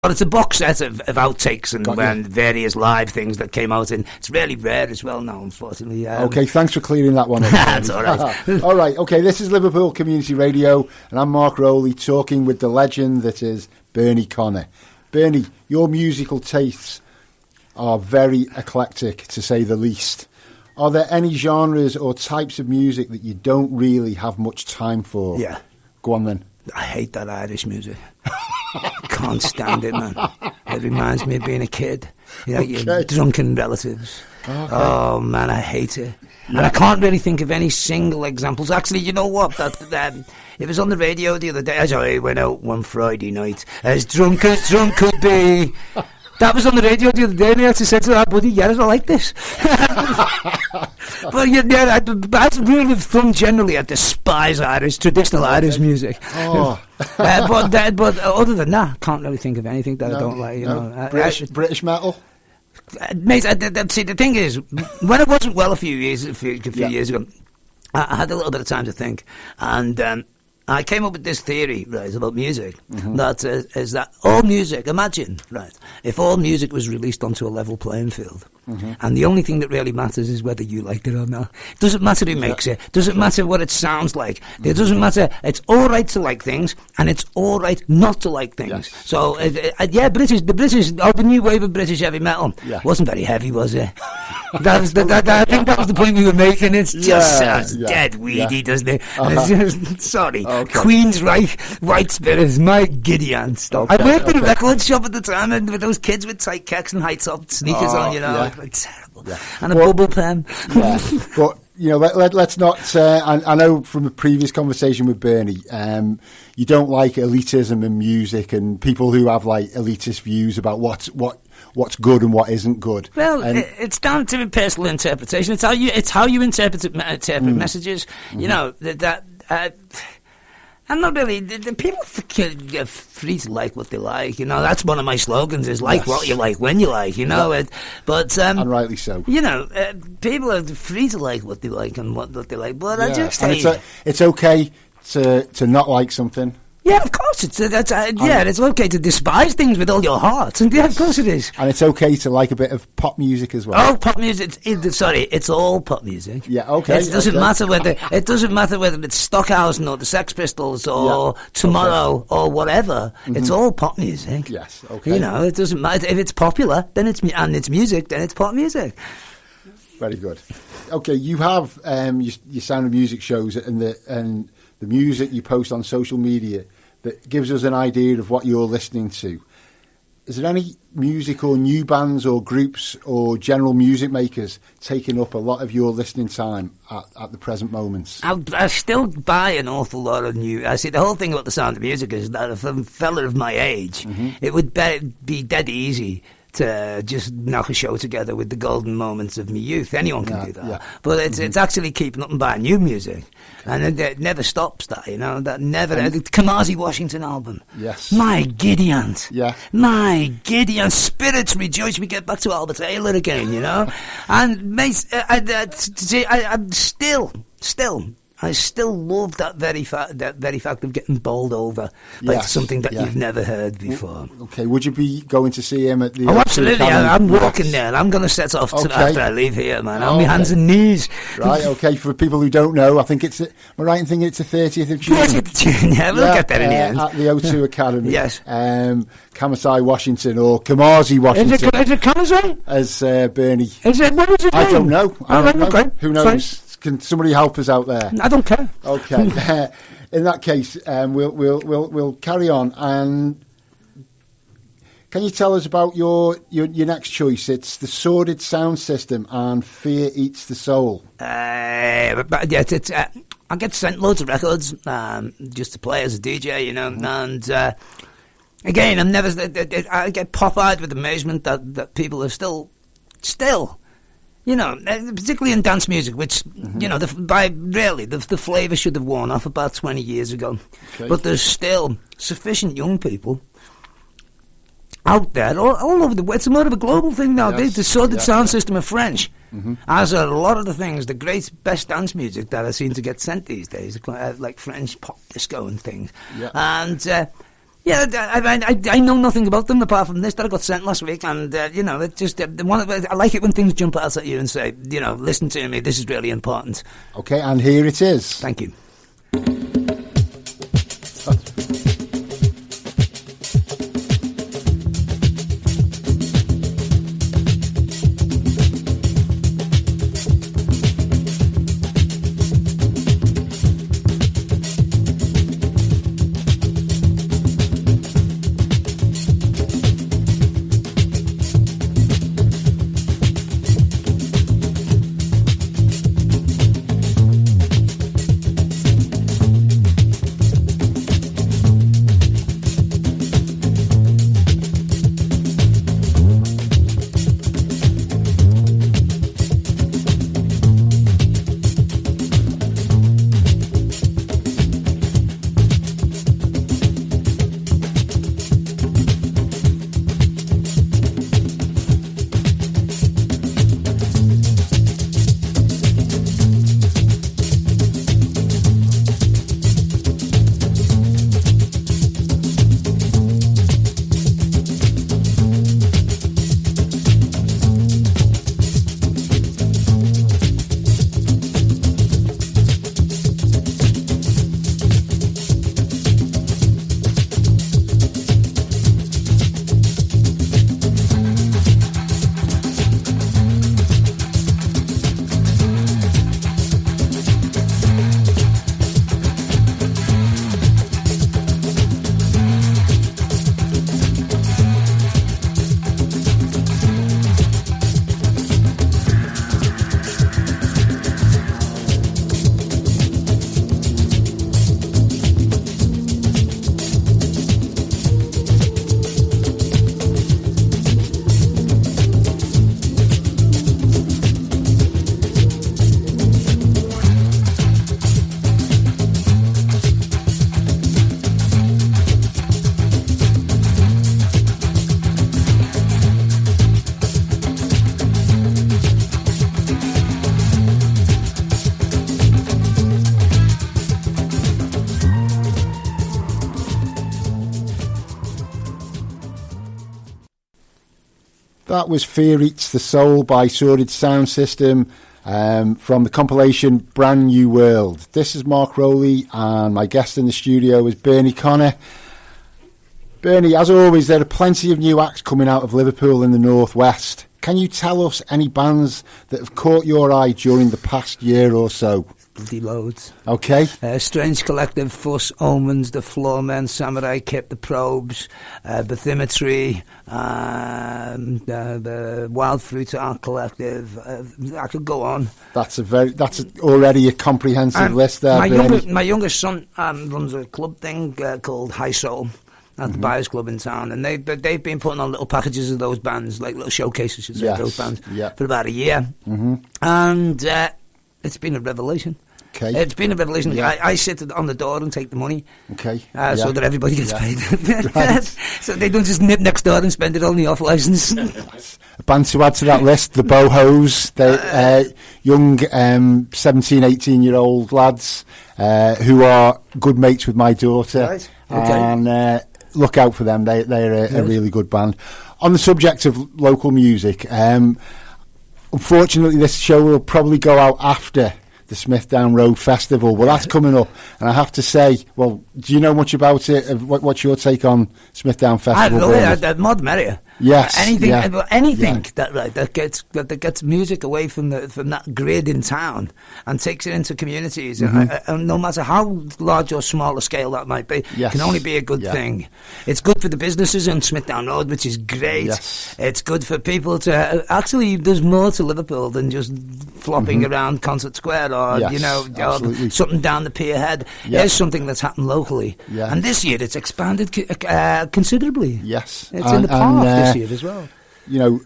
Well, it's a box set of outtakes and various live things that came out, and it's really rare as well now, unfortunately. Okay, thanks for clearing that one up. That's all right. All right, okay, this is Liverpool Community Radio, and I'm Mark Rowley, talking with the legend that is Bernie Connor. Bernie, your musical tastes are very eclectic, to say the least. Are there any genres or types of music that you don't really have much time for? Yeah. Go on then. I hate that Irish music. Can't stand it, man. It reminds me of being a kid. You know, your drunken relatives. Okay. Oh, man, I hate it. Yeah. And I can't really think of any single examples. Actually, you know what? It was on the radio the other day. I went out one Friday night, as drunk could be. That was on the radio the other day, and I said to that buddy, yeah, I like this. But yeah, as a rule of thumb, generally, I despise traditional Irish music. Oh. But other than that, I can't really think of anything that I don't like. British metal? Mate, see, the thing is, when it wasn't well a few years ago, I had a little bit of time to think, and I came up with this theory, right, about music, that is that all music, imagine, right, if all music was released onto a level playing field, and the only thing that really matters is whether you like it or not. It doesn't matter who makes it, doesn't matter what it sounds like, it doesn't matter, it's all right to like things, and it's all right not to like things. Yes. So, the new wave of British heavy metal wasn't very heavy, was it? I think that was the point we were making. It just sounds dead weedy, doesn't it? Sorry. Okay. Queen's White Spirits, my giddy aunt. Okay, I worked in a record shop at the time, and with those kids with tight kecks and high-top sneakers on, you know, like terrible. Yeah. And a bubble pen. Yeah. But, you know, let's not... I know from a previous conversation with Bernie, you don't like elitism in music and people who have, like, elitist views about what's good and what isn't good. Well, it's down to personal interpretation. It's how you interpret messages. You know, I'm not really... people are free to like what they like, you know. That's one of my slogans, is like what you like when you like, you know. Yeah. And rightly so. You know, people are free to like what they like and what they like, but I just hate... It's okay to not like something. Yeah, of course. It's okay to despise things with all your heart. And yeah, of course it is. And it's okay to like a bit of pop music as well. Oh, pop music. It's all pop music. Yeah, okay. It doesn't matter whether it's Stockhausen or the Sex Pistols or Tomorrow or whatever. It's all pop music. Yes, okay. You know, it doesn't matter if it's popular, then it's music, then it's pop music. Very good. Okay, you have your Sound of Music shows and the music you post on social media that gives us an idea of what you're listening to. Is there any music or new bands or groups or general music makers taking up a lot of your listening time at the present moments? I still buy an awful lot of new... I see, the whole thing about the Sound of Music is that if a fella of my age, it would be dead easy to just knock a show together with the golden moments of my youth. Anyone can do that. Yeah. But it's actually keeping up and buying new music. And it never stops that, you know. That never... the Kamasi Washington album. Yes. My giddy aunt. Yeah. My giddy aunt. Spirits rejoice. We get back to Albert Taylor again, you know. And, mate, I still love that very fact of getting bowled over by something that you've never heard before. Okay, would you be going to see him at the... Oh, absolutely. I'm walking there. I'm going to set off after I leave here, man. On my hands and knees. Right, okay. For people who don't know, I think am I right in thinking it's the 30th of June? 30th of June, yeah. We'll get there in the end. At the O2 Academy. Yes. Kamasi Washington or Kamasi Washington. Is it Kamasi? As Bernie. Is it? What is it? I don't know. Okay. Who knows? Sorry. Can somebody help us out there? I don't care. Okay. In that case, we'll carry on. And can you tell us about your next choice? It's the Sordid Sound System and Fear Eats the Soul. I get sent loads of records just to play as a DJ, you know. And again, I get pop-eyed with amazement that people are still. You know, particularly in dance music, which, you know, the flavour should have worn off about 20 years ago. Okay. But there's still sufficient young people out there, all over the world. It's more of a global thing now. Yes. The Sordid Sound System of French. As are a lot of the things, the best dance music that I seem to get sent these days, like French pop disco and things. Yeah. And Yeah, I know nothing about them apart from this that I got sent last week, and it just I like it when things jump out at you and say, listen to me, this is really important. Okay, and here it is. Thank you. That was Fear Eats the Soul by Sordid Sound System from the compilation Brand New World. This is Mark Rowley, and my guest in the studio is Bernie Connor. Bernie, as always, there are plenty of new acts coming out of Liverpool in the northwest. Can you tell us any bands that have caught your eye during the past year or so? Bloody loads. Okay. Strange Collective, Fuss, Omens, The Floormen, Samurai Kip, The Probes, Bathymetry, the Wild Fruit Art Collective. I could go on. That's already a comprehensive list there. My youngest son runs a club thing called High Soul at the Buyers Club in town, and they've been putting on little packages of those bands, like little showcases, should say, those bands, for about a year. And it's been a revelation. Okay. It's been a revelation. Yeah. I sit on the door and take the money. Okay. So that everybody gets paid. Right. So they don't just nip next door and spend it on the off license. A band to add to that list, the Bohos. They young 17, 18-year-old lads who are good mates with my daughter. Right. Okay. And look out for them. They're a really good band. On the subject of local music, unfortunately this show will probably go out after the Smithdown Road Festival. Well, that's coming up, and I have to say, well, do you know much about it? What's your take on Smithdown Festival? I love it. More the merrier. Yes, anything that gets music away from that grid in town and takes it into communities, and no matter how large or small a scale that might be, can only be a good thing. It's good for the businesses on Smithdown Road, which is great. Yes. It's good for people to actually. There's more to Liverpool than just flopping around Concert Square or or something down the pier head. There's something that's happened locally, and this year it's expanded considerably. Yes, it's in the park this year as well.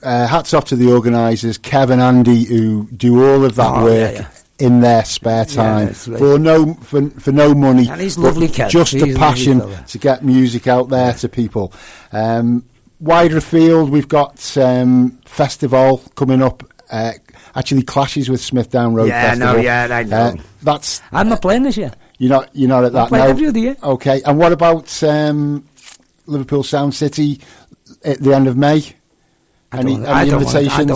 Hats off to the organisers, Kev and Andy, who do all of that work in their spare time for no money. And he's lovely, Kev. Just a passion to get music out there to people. Wider afield, we've got Festival coming up. Actually clashes with Smithdown Road Festival. I know. That's. I'm not playing this year. You're not at that. I play every other year. Okay, and what about Liverpool Sound City at the end of May? I don't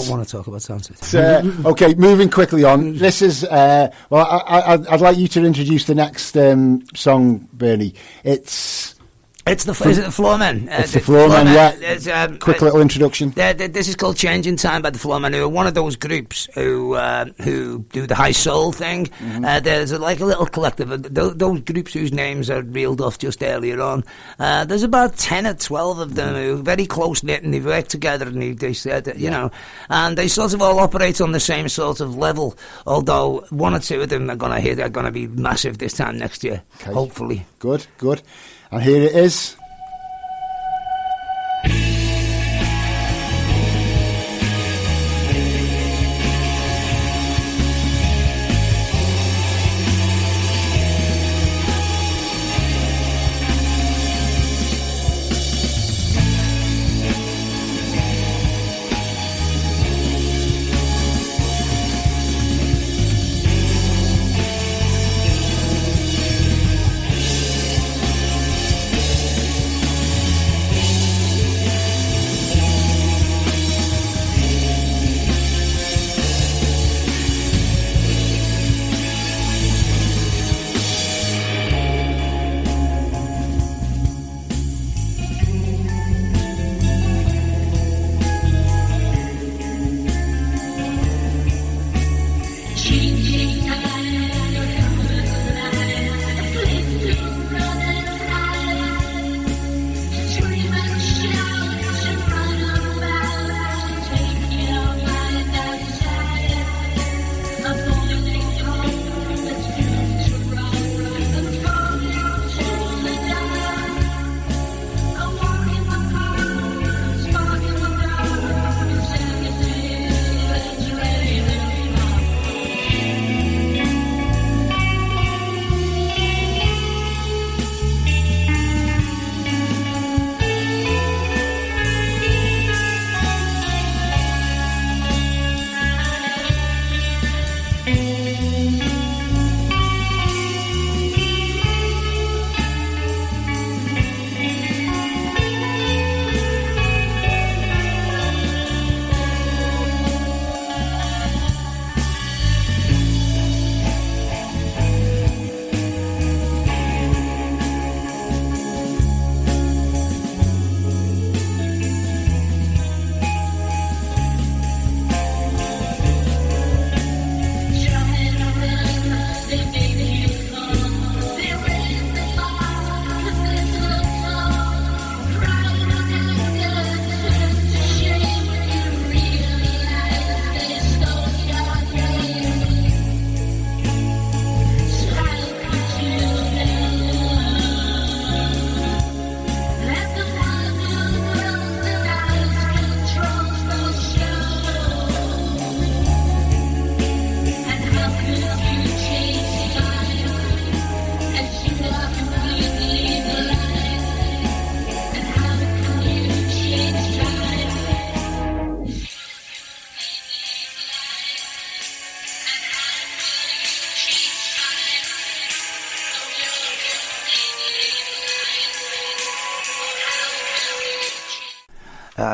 want to talk about Sound City. Okay, moving quickly on. This is I'd like you to introduce the next song, Bernie. Is it the Floormen? It's the Floormen, yeah. Quick little introduction. This is called Changing Time by the Floormen, who are one of those groups who do the high soul thing. Mm-hmm. There's like a little collective of those groups whose names are reeled off just earlier on. There's about 10 or 12 of them who are very close-knit, and they work together, and they said that, and they sort of all operate on the same sort of level, although one or two of them are going to be massive this time next year, hopefully. Good. And here it is.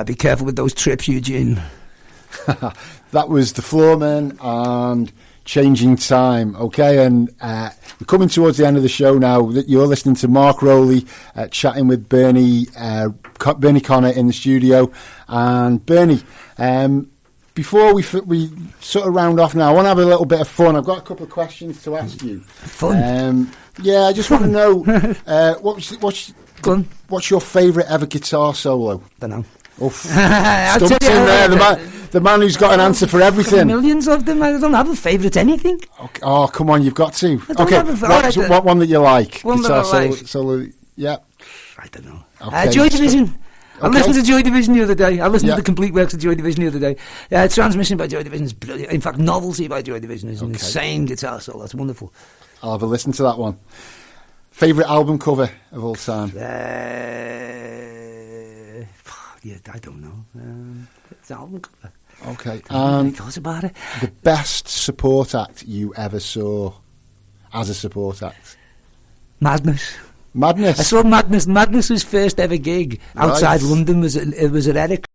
Be careful with those trips, Eugene. That was the Floormen and Changing Time. Okay, and we're coming towards the end of the show now. You're listening to Mark Rowley chatting with Bernie Connor in the studio. And Bernie, before we sort of round off now, I want to have a little bit of fun. I've got a couple of questions to ask you. Fun? Yeah, I just want to know what's your favourite ever guitar solo? Don't know. Stumped in there, the man who's got an answer for everything. Millions of them. I don't have a favourite anything. Okay. Oh, come on, you've got to. What one that you like? One guitar that I like. Solo, yeah. I don't know. Okay. Joy Division. Okay. I listened to Joy Division the other day. I listened to the complete works of Joy Division the other day. Transmission by Joy Division is brilliant. In fact, Novelty by Joy Division is an insane guitar solo. That's wonderful. I'll have a listen to that one. Favourite album cover of all time? I don't know. It's an album cover. Okay. Thought about it. The best support act you ever saw as a support act? Madness. Madness. I saw Madness. Madness's first ever gig outside Right. London was at Eric.